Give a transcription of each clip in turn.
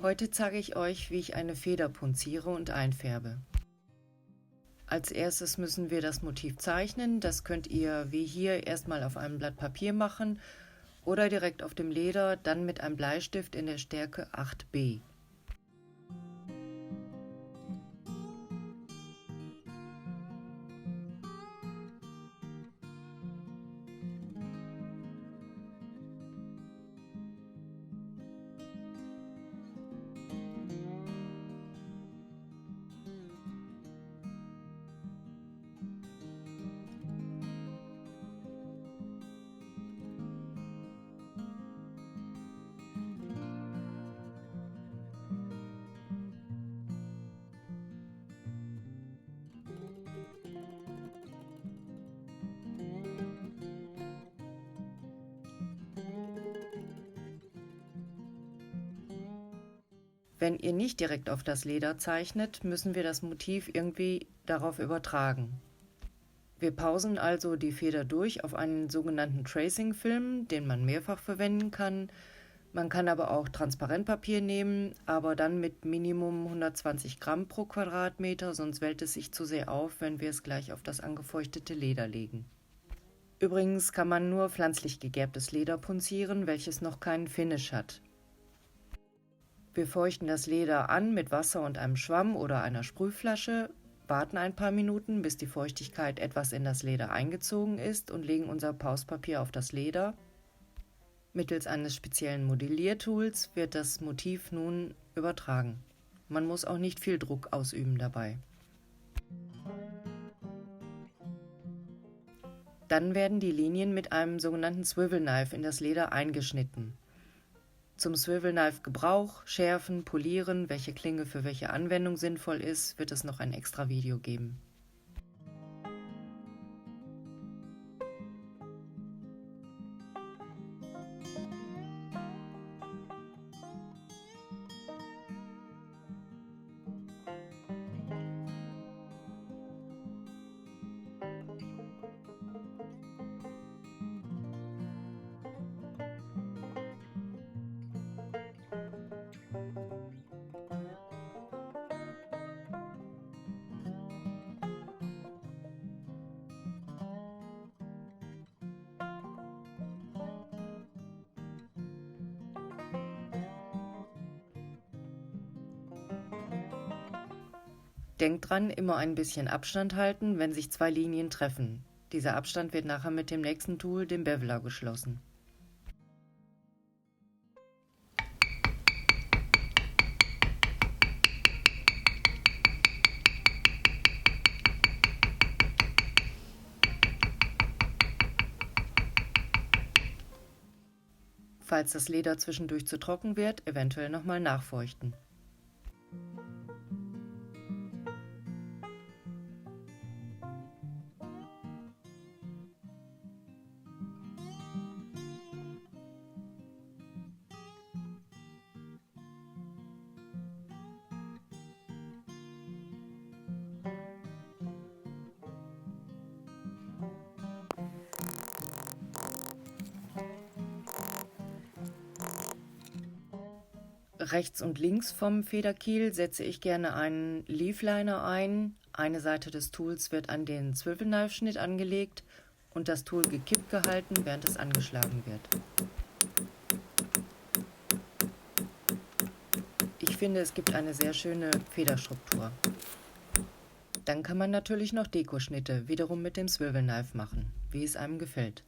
Heute zeige ich euch, wie ich eine Feder punziere und einfärbe. Als erstes müssen wir das Motiv zeichnen. Das könnt ihr wie hier erstmal auf einem Blatt Papier machen oder direkt auf dem Leder, dann mit einem Bleistift in der Stärke 8B. Wenn ihr nicht direkt auf das Leder zeichnet, müssen wir das Motiv irgendwie darauf übertragen. Wir pausen also die Feder durch auf einen sogenannten Tracing-Film, den man mehrfach verwenden kann. Man kann aber auch Transparentpapier nehmen, aber dann mit Minimum 120 Gramm pro Quadratmeter, sonst wellt es sich zu sehr auf, wenn wir es gleich auf das angefeuchtete Leder legen. Übrigens kann man nur pflanzlich gegerbtes Leder punzieren, welches noch keinen Finish hat. Wir feuchten das Leder an mit Wasser und einem Schwamm oder einer Sprühflasche, warten ein paar Minuten, bis die Feuchtigkeit etwas in das Leder eingezogen ist und legen unser Pauspapier auf das Leder. Mittels eines speziellen Modelliertools wird das Motiv nun übertragen. Man muss auch nicht viel Druck ausüben dabei. Dann werden die Linien mit einem sogenannten Swivel Knife in das Leder eingeschnitten. Zum Swivel Knife Gebrauch, Schärfen, Polieren, welche Klinge für welche Anwendung sinnvoll ist, wird es noch ein extra Video geben. Denkt dran, immer ein bisschen Abstand halten, wenn sich zwei Linien treffen. Dieser Abstand wird nachher mit dem nächsten Tool, dem Beveler, geschlossen. Falls das Leder zwischendurch zu trocken wird, eventuell nochmal nachfeuchten. Rechts und links vom Federkiel setze ich gerne einen Leafliner ein. Eine Seite des Tools wird an den Swivel Knife Schnitt angelegt und das Tool gekippt gehalten, während es angeschlagen wird. Ich finde, es gibt eine sehr schöne Federstruktur. Dann kann man natürlich noch Dekoschnitte wiederum mit dem Swivel Knife machen, wie es einem gefällt.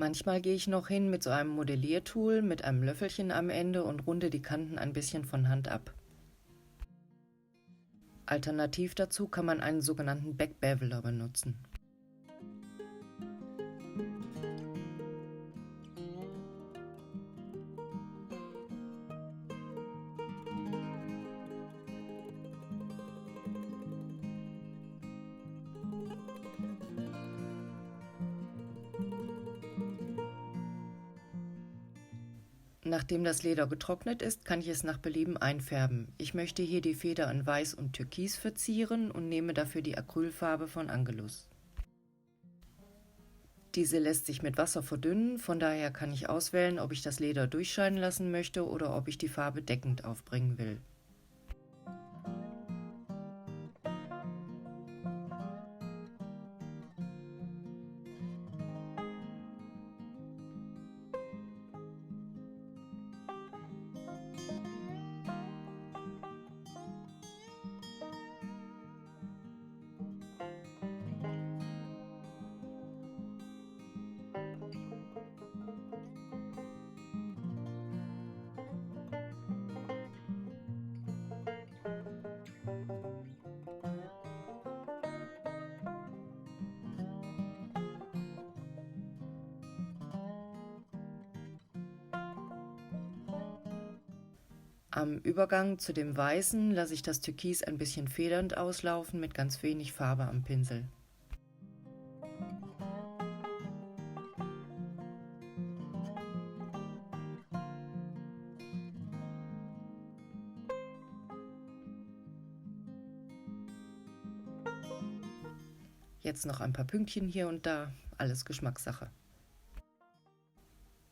Manchmal gehe ich noch hin mit so einem Modelliertool mit einem Löffelchen am Ende und runde die Kanten ein bisschen von Hand ab. Alternativ dazu kann man einen sogenannten Backbeveler benutzen. Nachdem das Leder getrocknet ist, kann ich es nach Belieben einfärben. Ich möchte hier die Feder in Weiß und Türkis verzieren und nehme dafür die Acrylfarbe von Angelus. Diese lässt sich mit Wasser verdünnen, von daher kann ich auswählen, ob ich das Leder durchscheinen lassen möchte oder ob ich die Farbe deckend aufbringen will. Am Übergang zu dem Weißen lasse ich das Türkis ein bisschen federnd auslaufen mit ganz wenig Farbe am Pinsel. Jetzt noch ein paar Pünktchen hier und da, alles Geschmackssache.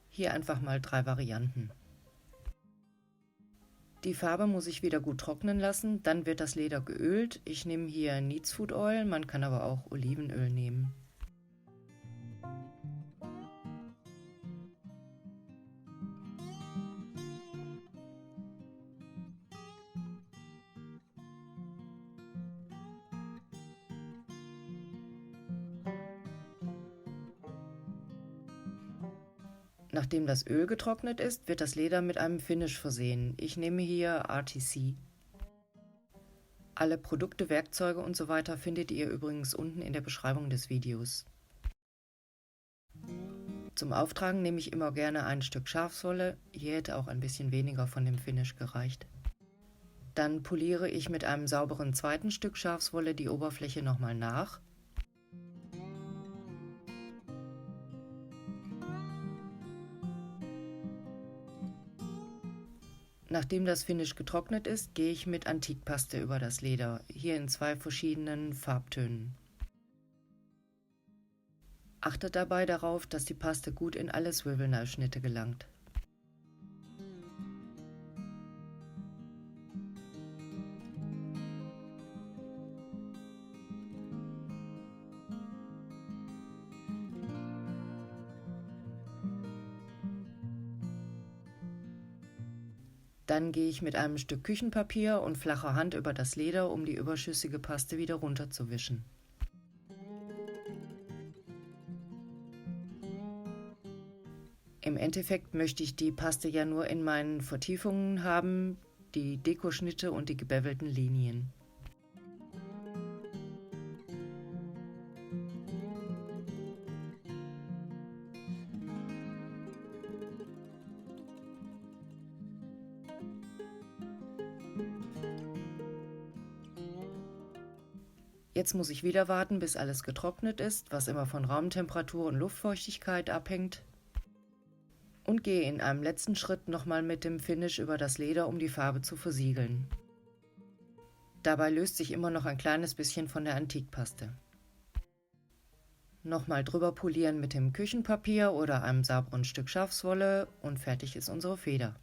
Hier einfach mal 3 Varianten. Die Farbe muss ich wieder gut trocknen lassen, dann wird das Leder geölt. Ich nehme hier Neatsfood Oil, man kann aber auch Olivenöl nehmen. Nachdem das Öl getrocknet ist, wird das Leder mit einem Finish versehen. Ich nehme hier RTC. Alle Produkte, Werkzeuge und so weiter findet ihr übrigens unten in der Beschreibung des Videos. Zum Auftragen nehme ich immer gerne ein Stück Schafswolle, hier hätte auch ein bisschen weniger von dem Finish gereicht. Dann poliere ich mit einem sauberen zweiten Stück Schafswolle die Oberfläche nochmal nach. Nachdem das Finish getrocknet ist, gehe ich mit Antikpaste über das Leder, hier in 2 verschiedenen Farbtönen. Achtet dabei darauf, dass die Paste gut in alle Swivel-Knife-Schnitte gelangt. Dann gehe ich mit einem Stück Küchenpapier und flacher Hand über das Leder, um die überschüssige Paste wieder runterzuwischen. Im Endeffekt möchte ich die Paste ja nur in meinen Vertiefungen haben, die Dekoschnitte und die gebevelten Linien. Jetzt muss ich wieder warten, bis alles getrocknet ist, was immer von Raumtemperatur und Luftfeuchtigkeit abhängt. Und gehe in einem letzten Schritt nochmal mit dem Finish über das Leder, um die Farbe zu versiegeln. Dabei löst sich immer noch ein kleines bisschen von der Antikpaste. Nochmal drüber polieren mit dem Küchenpapier oder einem sauberen Stück Schafswolle und fertig ist unsere Feder.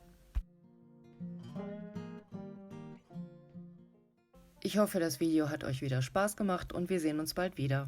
Ich hoffe, das Video hat euch wieder Spaß gemacht und wir sehen uns bald wieder.